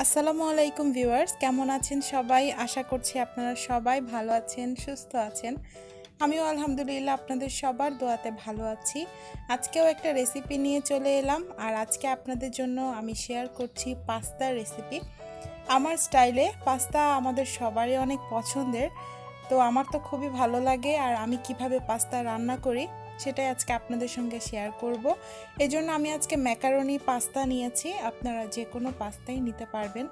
আসসালামু আলাইকুম ভিউয়ার্স, কেমন আছেন সবাই? আশা করছি আপনারা সবাই ভালো আছেন, সুস্থ আছেন। আমিও আলহামদুলিল্লাহ আপনাদের সবার দোয়াতে ভালো আছি। আজকেও একটা রেসিপি নিয়ে চলে এলাম, আর আজকে আপনাদের জন্য আমি শেয়ার করছি পাস্তার রেসিপি। আমার স্টাইলে পাস্তা আমাদের সবারই অনেক পছন্দের, তো আমার তো খুবই ভালো লাগে। আর আমি কিভাবে পাস্তা রান্না করি সেটাই আজকে আপনাদের সঙ্গে শেয়ার করব। এজন্য আমি আজকে ম্যাকারনি পাস্তা নিয়েছি, আপনারা যে কোনো পাস্তাই নিতে পারবেন।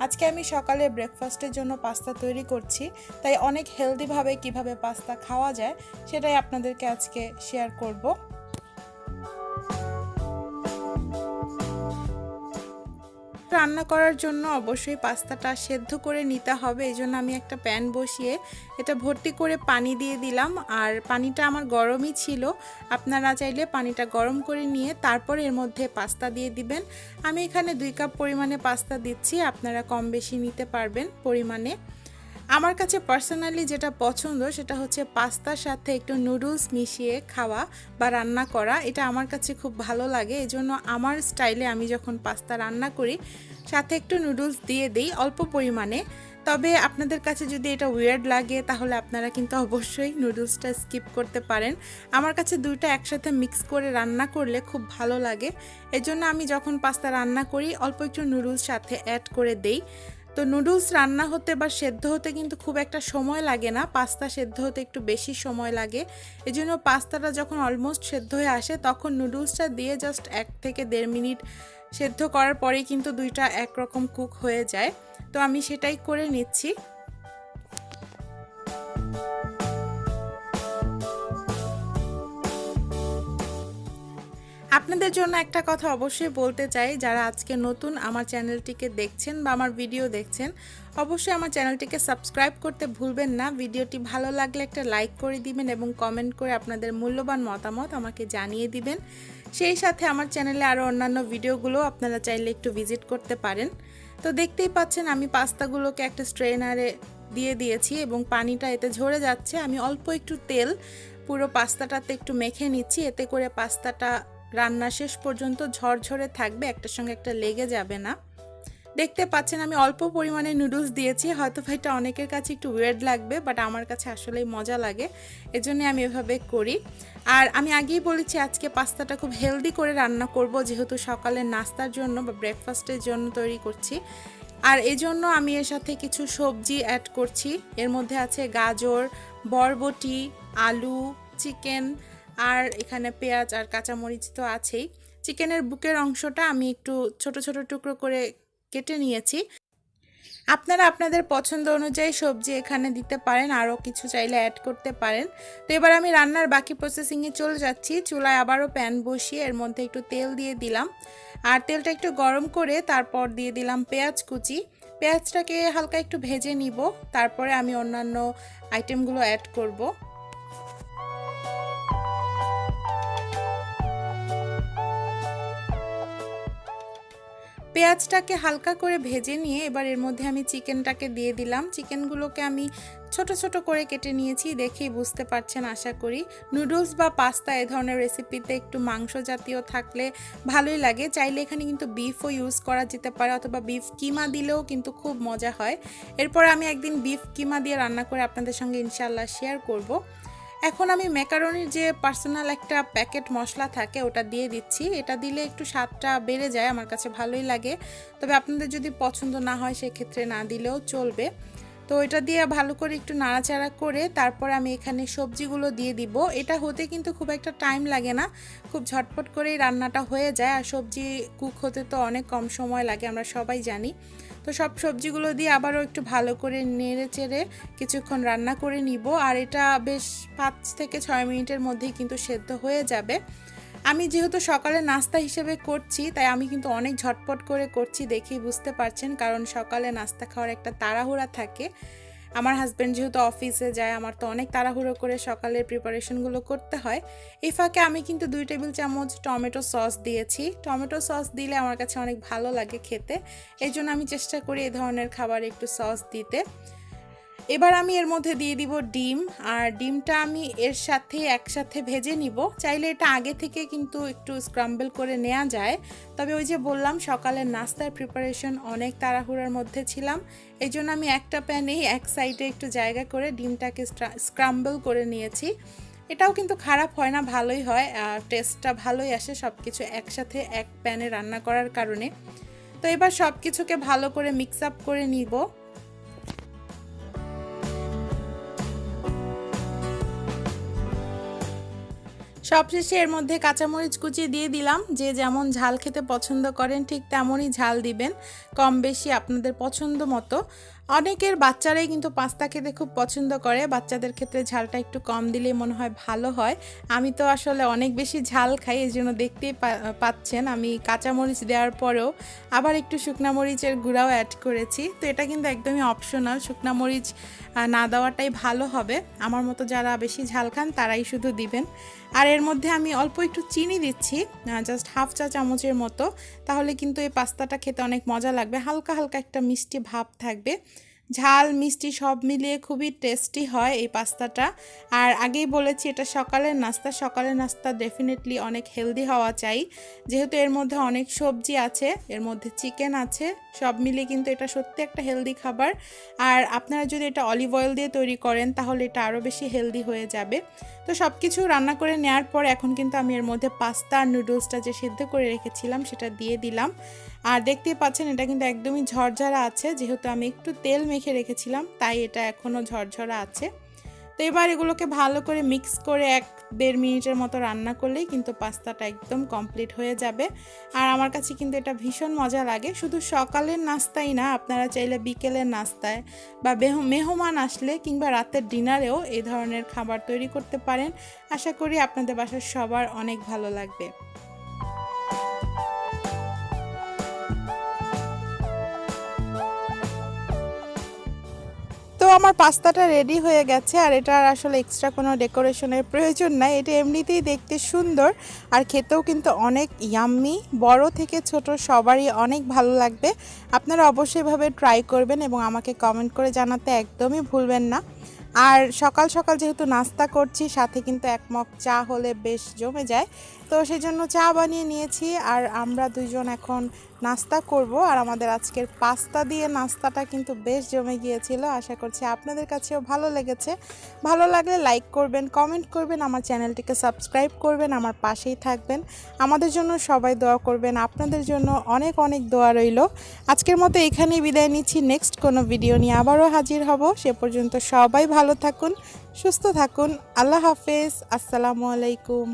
আজকে আমি সকালে ব্রেকফাস্টের জন্য পাস্তা তৈরি করছি, তাই অনেক হেলদিভাবে কিভাবে পাস্তা খাওয়া যায় সেটাই আপনাদেরকে আজকে শেয়ার করব। রান্না করার জন্য অবশ্যই পাস্তাটা সেদ্ধ করে নিতে হবে। এই জন্য আমি একটা প্যান বসিয়ে এটা ভর্তি করে পানি দিয়ে দিলাম, আর পানিটা আমার গরমই ছিল। আপনারা চাইলে পানিটা গরম করে নিয়ে তারপর এর মধ্যে পাস্তা দিয়ে দিবেন। আমি এখানে 2 কাপ পরিমাণে পাস্তা দিচ্ছি, আপনারা কম বেশি নিতে পারবেন পরিমাণে। আমার কাছে পার্সোনালি যেটা পছন্দ সেটা হচ্ছে পাস্তার সাথে একটু নুডলস মিশিয়ে খাওয়া বা রান্না করা। এটা আমার কাছে খুব ভালো লাগে। এজন্য আমার স্টাইলে আমি যখন পাস্তা রান্না করি সাথে একটু নুডলস দিয়ে দিই অল্প পরিমাণে। তবে আপনাদের কাছে যদি এটা উইয়ার্ড লাগে তাহলে আপনারা কিন্তু অবশ্যই নুডলসটা স্কিপ করতে পারেন। আমার কাছে দুইটা একসাথে মিক্স করে রান্না করলে খুব ভালো লাগে। এজন্য আমি যখন পাস্তা রান্না করি অল্প একটু নুডলস সাথে অ্যাড করে দেই। তো নুডলস রান্না হতে বা সেদ্ধ হতে কিন্তু খুব একটা সময় লাগে না, পাস্তা সেদ্ধ হতে একটু বেশি সময় লাগে। এজন্য পাস্তাটা যখন অলমোস্ট সেদ্ধ হয়ে আসে তখন নুডলসটা দিয়ে জাস্ট 1 থেকে 1.5 মিনিট সেদ্ধ করার পরেই কিন্তু দুইটা একরকম কুক হয়ে যায়। তো আমি সেটাই করে নিচ্ছি। আপনাদের জন্য একটা কথা অবশ্যই বলতে চাই, যারা আজকে নতুন আমার চ্যানেলটিকে দেখছেন বা আমার ভিডিও দেখছেন, অবশ্যই আমার চ্যানেলটিকে সাবস্ক্রাইব করতে ভুলবেন না। ভিডিওটি ভালো লাগলে একটা লাইক করে দিবেন এবং কমেন্ট করে আপনাদের মূল্যবান মতামত আমাকে জানিয়ে দিবেন। সেই সাথে আমার চ্যানেলে আরও অন্যান্য ভিডিওগুলো আপনারা চাইলে একটু ভিজিট করতে পারেন। তো দেখতেই পাচ্ছেন আমি পাস্তাগুলোকে একটা স্ট্রেনারে দিয়ে দিয়েছি এবং পানিটা এতে ঝরে যাচ্ছে। আমি অল্প একটু তেল পুরো পাস্তাটাতে একটু মেখে নিচ্ছি, এতে করে পাস্তাটা রান্না শেষ পর্যন্ত ঝরঝরে থাকবে, একটার সঙ্গে একটা লেগে যাবে না। দেখতে পাচ্ছেন আমি অল্প পরিমাণে নুডলস দিয়েছি, হয়তো এটা অনেকের কাছে একটু ওয়ের্ড লাগবে, বাট আমার কাছে আসলেই মজা লাগে, এজন্য আমি এভাবে করি। আর আমি আগেই বলেছি আজকে পাস্তাটা খুব হেলদি করে রান্না করব, যেহেতু সকালের নাস্তার জন্য বা ব্রেকফাস্টের জন্য তৈরি করছি। আর এজন্য আমি এর সাথে কিছু সবজি অ্যাড করছি। এর মধ্যে আছে গাজর, বরবটি, আলু, চিকেন, আর এখানে পেঁয়াজ আর কাঁচামরিচ তো আছেই। চিকেনের বুকের অংশটা আমি একটু ছোট ছোট টুকরো করে কেটে নিয়েছি। আপনারা আপনাদের পছন্দ অনুযায়ী সবজি এখানে দিতে পারেন, আরও কিছু চাইলে অ্যাড করতে পারেন। তো এবার আমি রান্নার বাকি প্রসেসিংয়ে চলে যাচ্ছি। চুলায় আবারও প্যান বসিয়ে এর মধ্যে একটু তেল দিয়ে দিলাম, আর তেলটা একটু গরম করে তারপর দিয়ে দিলাম পেঁয়াজ কুচি। পেঁয়াজটাকে হালকা একটু ভেজে নিব, তারপরে আমি অন্যান্য আইটেমগুলো অ্যাড করব। পেঁয়াজটাকে হালকা করে ভেজে নিয়ে এবার এর মধ্যে আমি চিকেনটাকে দিয়ে দিলাম। চিকেনগুলোকে আমি ছোট ছোট করে কেটে নিয়েছি, দেখেই বুঝতে পারছেন আশা করি। নুডলস বা পাস্তা এ ধরনের রেসিপিতে একটু মাংস জাতীয় থাকলে ভালোই লাগে। চাইলে এখানে কিন্তু বিফও ইউজ করা যেতে পারে, অথবা বিফ কিমা দিলেও কিন্তু খুব মজা হয়। এরপর আমি একদিন বিফ কিমা দিয়ে রান্না করে আপনাদের সঙ্গে ইনশাল্লাহ শেয়ার করব। এখন আমি ম্যাকারনির যে পার্সোনাল একটা প্যাকেট মশলা থাকে ওটা দিয়ে দিচ্ছি। এটা দিলে একটু স্বাদটা বেড়ে যায়, আমার কাছে ভালোই লাগে। তবে আপনাদের যদি পছন্দ না হয় সেক্ষেত্রে না দিলেও চলবে। তো এটা দিয়ে ভালো করে একটু নাড়াচাড়া করে তারপর আমি এখানে সবজিগুলো দিয়ে দিব। এটা হতে কিন্তু খুব একটা টাইম লাগে না, খুব ঝটপট করেই রান্নাটা হয়ে যায়। আর সবজি কুক হতে তো অনেক কম সময় লাগে, আমরা সবাই জানি। তো সব সবজিগুলো দিয়ে আবারও একটু ভালো করে নেড়ে চেড়ে কিছুক্ষণ রান্না করে নিব। আর এটা বেশ 5 থেকে 6 মিনিটের মধ্যেই কিন্তু সেদ্ধ হয়ে যাবে। আমি যেহেতু সকালে নাস্তা হিসেবে করছি তাই আমি কিন্তু অনেক ঝটপট করে করছি, দেখেই বুঝতে পারছেন, কারণ সকালে নাস্তা খাওয়ার একটা তাড়াহুড়া থাকে। আমার হাজব্যান্ড যেহেতু অফিসে যায়, আমার তো অনেক তাড়াহুড়ো করে সকালের প্রিপারেশনগুলো করতে হয়। এই ফাঁকে আমি কিন্তু 2 টেবিল চামচ টমেটো সস দিয়েছি। টমেটো সস দিলে আমার কাছে অনেক ভালো লাগে খেতে, এই জন্য আমি চেষ্টা করি এই ধরনের খাবারে একটু সস দিতে। এবার আমি এর মধ্যে দিয়ে দিব ডিম, আর ডিমটা আমি এর সাথে একসাথে ভেজে নিব। চাইলে এটা আগে থেকে কিন্তু একটু স্ক্রাম্বল করে নেওয়া যায়, তবে ওই যে বললাম সকালের নাস্তার প্রিপারেশন অনেক তাড়াহুড়ার মধ্যে ছিলাম, এই জন্য আমি একটা প্যানেই এক সাইডে একটু জায়গা করে ডিমটাকে স্ক্রাম্বল করে নিয়েছি। এটাও কিন্তু খারাপ হয় না, ভালোই হয়, টেস্টটা ভালোই আসে সব কিছু একসাথে এক প্যানে রান্না করার কারণে। তো এবার সব কিছুকে ভালো করে মিক্স আপ করে নিব। সবশেষে এর মধ্যে কাঁচামরিচ কুচি দিয়ে দিলাম। যে যেমন ঝাল খেতে পছন্দ করেন ঠিক তেমনই ঝাল দিবেন, কম বেশি আপনাদের পছন্দ মতো। অনেকের বাচ্চারাই কিন্তু পাস্তা খেতে খুব পছন্দ করে, বাচ্চাদের ক্ষেত্রে ঝালটা একটু কম দিলেই মনে হয় ভালো হয়। আমি তো আসলে অনেক বেশি ঝাল খাই, এই জন্য দেখতেই পাচ্ছেন আমি কাঁচামরিচ দেওয়ার পরেও আবার একটু শুকনা মরিচের গুঁড়াও অ্যাড করেছি। তো এটা কিন্তু একদমই অপশনাল, শুকনা মরিচ না দেওয়াটাই ভালো হবে। আমার মতো যারা বেশি ঝাল খান তারাই শুধু দিবেন। আর এর মধ্যে আমি অল্প একটু চিনি দিচ্ছি, জাস্ট হাফ চা চামচের মতো, তাহলে কিন্তু এই পাস্তাটা খেতে অনেক মজা লাগবে, হালকা হালকা একটা মিষ্টি ভাব থাকবে। ঝাল মিষ্টি সব মিলিয়ে খুবই টেস্টি হয় এই পাস্তাটা। আর আগেই বলেছি এটা সকালের নাস্তা ডেফিনেটলি অনেক হেলদি হওয়া চাই, যেহেতু এর মধ্যে অনেক সবজি আছে, এর মধ্যে চিকেন আছে, সব মিলিয়ে কিন্তু এটা সত্যি একটা হেলদি খাবার। আর আপনারা যদি এটা অলিভ অয়েল দিয়ে তৈরি করেন তাহলে এটা আরও বেশি হেলদি হয়ে যাবে। তো সব কিছু রান্না করে নেওয়ার পর এখন কিন্তু আমি এর মধ্যে পাস্তা আর নুডলসটা যে সিদ্ধ করে রেখেছিলাম সেটা দিয়ে দিলাম। আর দেখতেই পাচ্ছেন এটা কিন্তু একদমই ঝরঝরা আছে, যেহেতু আমি একটু তেল মেখে রেখেছিলাম তাই এটা এখনও ঝরঝরা আছে। তো এবার এগুলোকে ভালো করে মিক্স করে 1-1.5 মিনিটের মতো রান্না করলেই কিন্তু পাস্তাটা একদম কমপ্লিট হয়ে যাবে। আর আমার কাছে কিন্তু এটা ভীষণ মজা লাগে, শুধু সকালের নাস্তাই না, আপনারা চাইলে বিকেলের নাস্তায় বা মেহমান আসলে কিংবা রাতের ডিনারেও এই ধরনের খাবার তৈরি করতে পারেন। আশা করি আপনাদের বাসার সবার অনেক ভালো লাগবে। তো আমার পাস্তাটা রেডি হয়ে গেছে, আর এটার আসলে এক্সট্রা কোনো ডেকোরেশনের প্রয়োজন নাই, এটা এমনিতেই দেখতে সুন্দর আর খেতেও কিন্তু অনেক ইয়াম্মি, বড় থেকে ছোট সবারই অনেক ভালো লাগবে। আপনারা অবশ্যই এভাবে ট্রাই করবেন এবং আমাকে কমেন্ট করে জানাতে একদমই ভুলবেন না। আর সকাল সকাল যেহেতু নাস্তা করছি, সাথে কিন্তু এক মগ চা হলে বেশ জমে যায়, তো সেই জন্য চা বানিয়ে নিয়েছি। আর আমরা দুইজন এখন নাস্তা করব, আর আমাদের আজকের পাস্তা দিয়ে নাস্তাটা কিন্তু বেশ জমে গিয়েছিল। আশা করছি আপনাদের কাছেও ভালো লেগেছে। ভালো লাগলে লাইক করবেন, কমেন্ট করবেন, আমার চ্যানেলটিকে সাবস্ক্রাইব করবেন, আমার পাশেই থাকবেন। আমাদের জন্য সবাই দোয়া করবেন, আপনাদের জন্য অনেক অনেক দোয়া রইল। আজকের মতো এখানেই বিদায় নিচ্ছি, নেক্সট কোনো ভিডিও নিয়ে আবারও হাজির হব। সে পর্যন্ত সবাই ভালো থাকুন, সুস্থ থাকুন। আল্লাহ হাফেজ, আসসালামু আলাইকুম।